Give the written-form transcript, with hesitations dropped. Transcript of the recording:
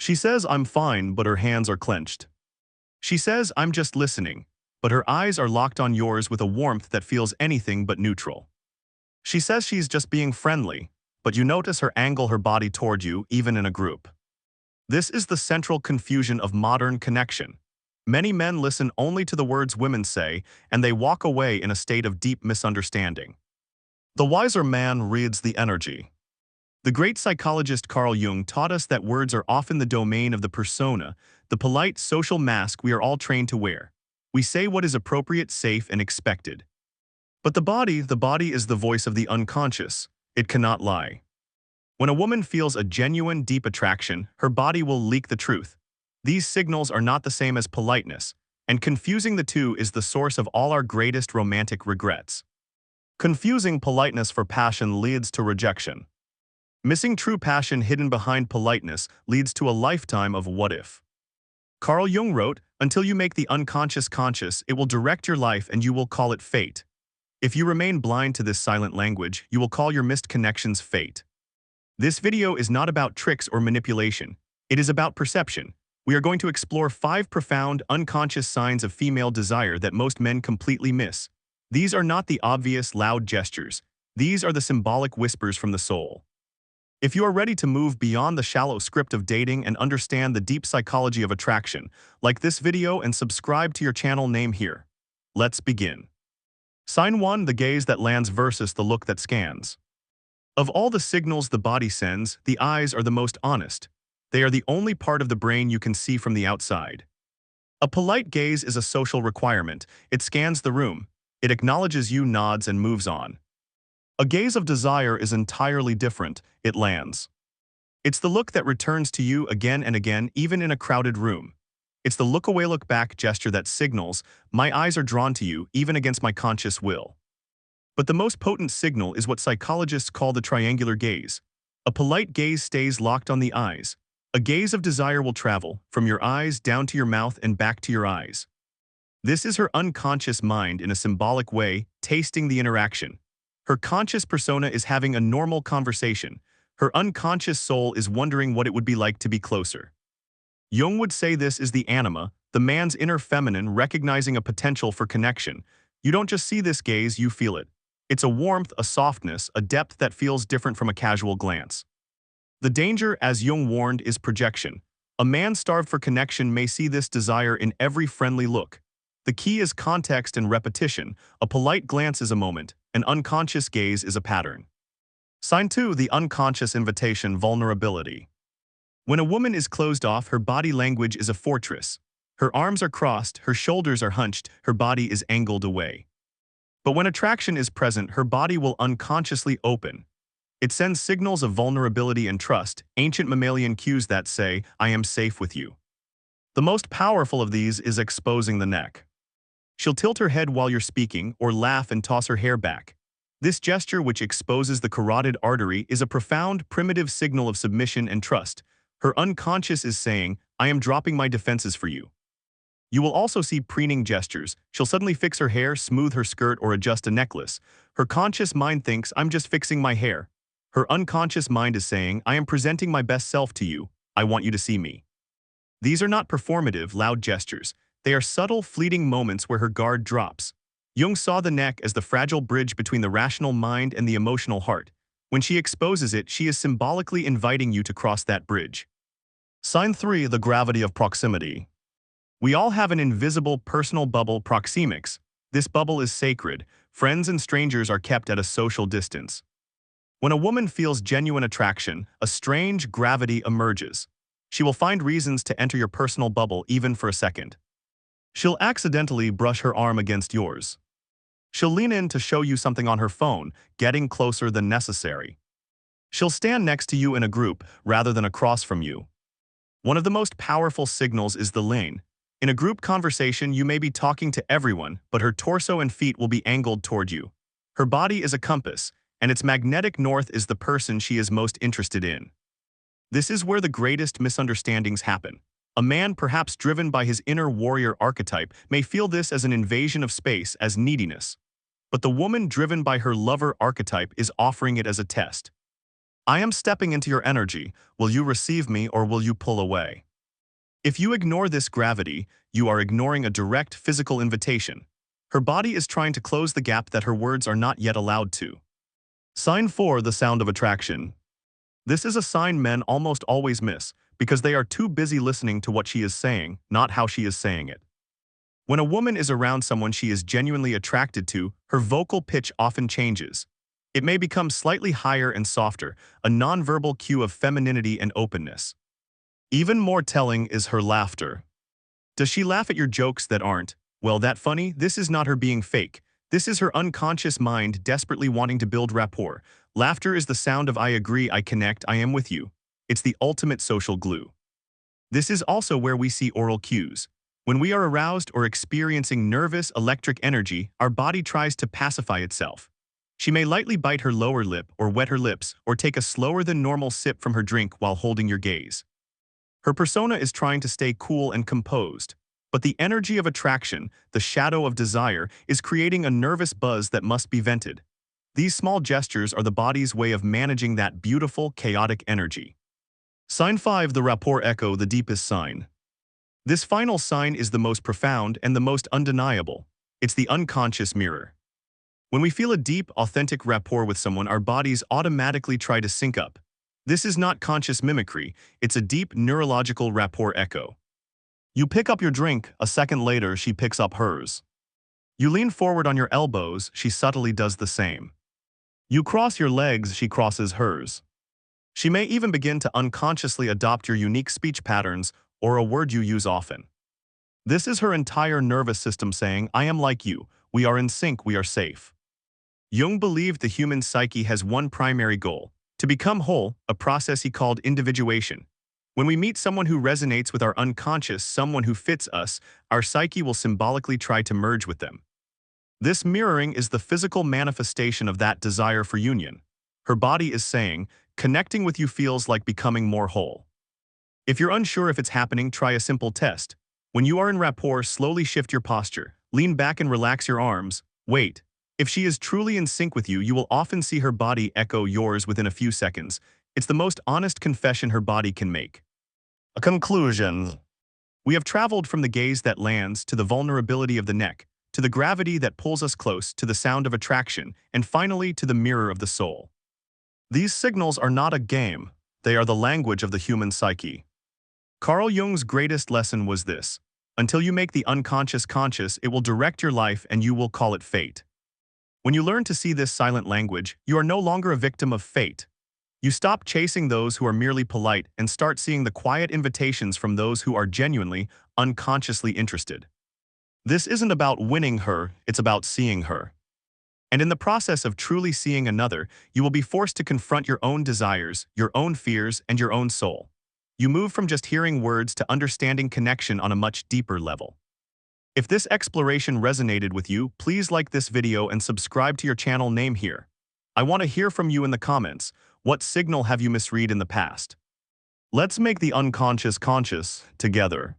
She says I'm fine, but her hands are clenched. She says I'm just listening, but her eyes are locked on yours with a warmth that feels anything but neutral. She says she's just being friendly, but you notice her angle her body toward you, even in a group. This is the central confusion of modern connection. Many men listen only to the words women say, and they walk away in a state of deep misunderstanding. The wiser man reads the energy. The great psychologist Carl Jung taught us that words are often the domain of the persona, the polite social mask we are all trained to wear. We say what is appropriate, safe, and expected. But the body is the voice of the unconscious. It cannot lie. When a woman feels a genuine, deep attraction, her body will leak the truth. These signals are not the same as politeness, and confusing the two is the source of all our greatest romantic regrets. Confusing politeness for passion leads to rejection. Missing true passion hidden behind politeness leads to a lifetime of what if. Carl Jung wrote, "Until you make the unconscious conscious, it will direct your life and you will call it fate. If you remain blind to this silent language, you will call your missed connections fate." This video is not about tricks or manipulation. It is about perception. We are going to explore 5 profound, unconscious signs of female desire that most men completely miss. These are not the obvious, loud gestures. These are the symbolic whispers from the soul. If you are ready to move beyond the shallow script of dating and understand the deep psychology of attraction, like this video and subscribe to your channel name here. Let's begin. Sign 1: the gaze that lands versus the look that scans. Of all the signals the body sends, the eyes are the most honest. They are the only part of the brain you can see from the outside. A polite gaze is a social requirement. It scans the room. It acknowledges you, nods, and moves on. A gaze of desire is entirely different. It lands. It's the look that returns to you again and again, even in a crowded room. It's the look away, look back gesture that signals, my eyes are drawn to you, even against my conscious will. But the most potent signal is what psychologists call the triangular gaze. A polite gaze stays locked on the eyes. A gaze of desire will travel from your eyes down to your mouth and back to your eyes. This is her unconscious mind in a symbolic way, tasting the interaction. Her conscious persona is having a normal conversation. Her unconscious soul is wondering what it would be like to be closer. Jung would say this is the anima, the man's inner feminine recognizing a potential for connection. You don't just see this gaze, you feel it. It's a warmth, a softness, a depth that feels different from a casual glance. The danger, as Jung warned, is projection. A man starved for connection may see this desire in every friendly look. The key is context and repetition. A polite glance is a moment. An unconscious gaze is a pattern. Sign 2: the unconscious invitation, vulnerability. When a woman is closed off, her body language is a fortress. Her arms are crossed, her shoulders are hunched, her body is angled away. But when attraction is present, her body will unconsciously open. It sends signals of vulnerability and trust, ancient mammalian cues that say, I am safe with you. The most powerful of these is exposing the neck. She'll tilt her head while you're speaking or laugh and toss her hair back. This gesture, which exposes the carotid artery, is a profound, primitive signal of submission and trust. Her unconscious is saying, I am dropping my defenses for you. You will also see preening gestures. She'll suddenly fix her hair, smooth her skirt, or adjust a necklace. Her conscious mind thinks, I'm just fixing my hair. Her unconscious mind is saying, I am presenting my best self to you. I want you to see me. These are not performative, loud gestures. They are subtle, fleeting moments where her guard drops. Jung saw the neck as the fragile bridge between the rational mind and the emotional heart. When she exposes it, she is symbolically inviting you to cross that bridge. Sign 3: the gravity of proximity. We all have an invisible personal bubble, proxemics. This bubble is sacred. Friends and strangers are kept at a social distance. When a woman feels genuine attraction, a strange gravity emerges. She will find reasons to enter your personal bubble even for a second. She'll accidentally brush her arm against yours. She'll lean in to show you something on her phone, getting closer than necessary. She'll stand next to you in a group rather than across from you. One of the most powerful signals is the lane. In a group conversation, you may be talking to everyone, but her torso and feet will be angled toward you. Her body is a compass, and its magnetic north is the person she is most interested in. This is where the greatest misunderstandings happen. A man, perhaps driven by his inner warrior archetype, may feel this as an invasion of space, as neediness. But the woman driven by her lover archetype is offering it as a test. I am stepping into your energy. Will you receive me or will you pull away? If you ignore this gravity, you are ignoring a direct physical invitation. Her body is trying to close the gap that her words are not yet allowed to. Sign 4, the sound of attraction. This is a sign men almost always miss because they are too busy listening to what she is saying, not how she is saying it. When a woman is around someone she is genuinely attracted to, her vocal pitch often changes. It may become slightly higher and softer, a nonverbal cue of femininity and openness. Even more telling is her laughter. Does she laugh at your jokes that aren't, well, that funny? This is not her being fake. This is her unconscious mind desperately wanting to build rapport. Laughter is the sound of I agree, I connect, I am with you. It's the ultimate social glue. This is also where we see oral cues. When we are aroused or experiencing nervous electric energy, our body tries to pacify itself. She may lightly bite her lower lip or wet her lips or take a slower than normal sip from her drink while holding your gaze. Her persona is trying to stay cool and composed, but the energy of attraction, the shadow of desire, is creating a nervous buzz that must be vented. These small gestures are the body's way of managing that beautiful, chaotic energy. Sign 5, the rapport echo, the deepest sign. This final sign is the most profound and the most undeniable. It's the unconscious mirror. When we feel a deep, authentic rapport with someone, our bodies automatically try to sync up. This is not conscious mimicry, it's a deep neurological rapport echo. You pick up your drink, a second later she picks up hers. You lean forward on your elbows, she subtly does the same. You cross your legs, she crosses hers. She may even begin to unconsciously adopt your unique speech patterns or a word you use often. This is her entire nervous system saying, I am like you, we are in sync, we are safe. Jung believed the human psyche has one primary goal: to become whole, a process he called individuation. When we meet someone who resonates with our unconscious, someone who fits us, our psyche will symbolically try to merge with them. This mirroring is the physical manifestation of that desire for union. Her body is saying, connecting with you feels like becoming more whole. If you're unsure if it's happening, try a simple test. When you are in rapport, slowly shift your posture, lean back and relax your arms, wait. If she is truly in sync with you, you will often see her body echo yours within a few seconds. It's the most honest confession her body can make. A conclusion. We have traveled from the gaze that lands to the vulnerability of the neck, to the gravity that pulls us close, to the sound of attraction, and finally to the mirror of the soul. These signals are not a game. They are the language of the human psyche. Carl Jung's greatest lesson was this: until you make the unconscious conscious, it will direct your life and you will call it fate. When you learn to see this silent language, you are no longer a victim of fate. You stop chasing those who are merely polite and start seeing the quiet invitations from those who are genuinely, unconsciously interested. This isn't about winning her, it's about seeing her. And in the process of truly seeing another, you will be forced to confront your own desires, your own fears, and your own soul. You move from just hearing words to understanding connection on a much deeper level. If this exploration resonated with you, please like this video and subscribe to your channel name here. I want to hear from you in the comments. What signal have you misread in the past? Let's make the unconscious conscious together.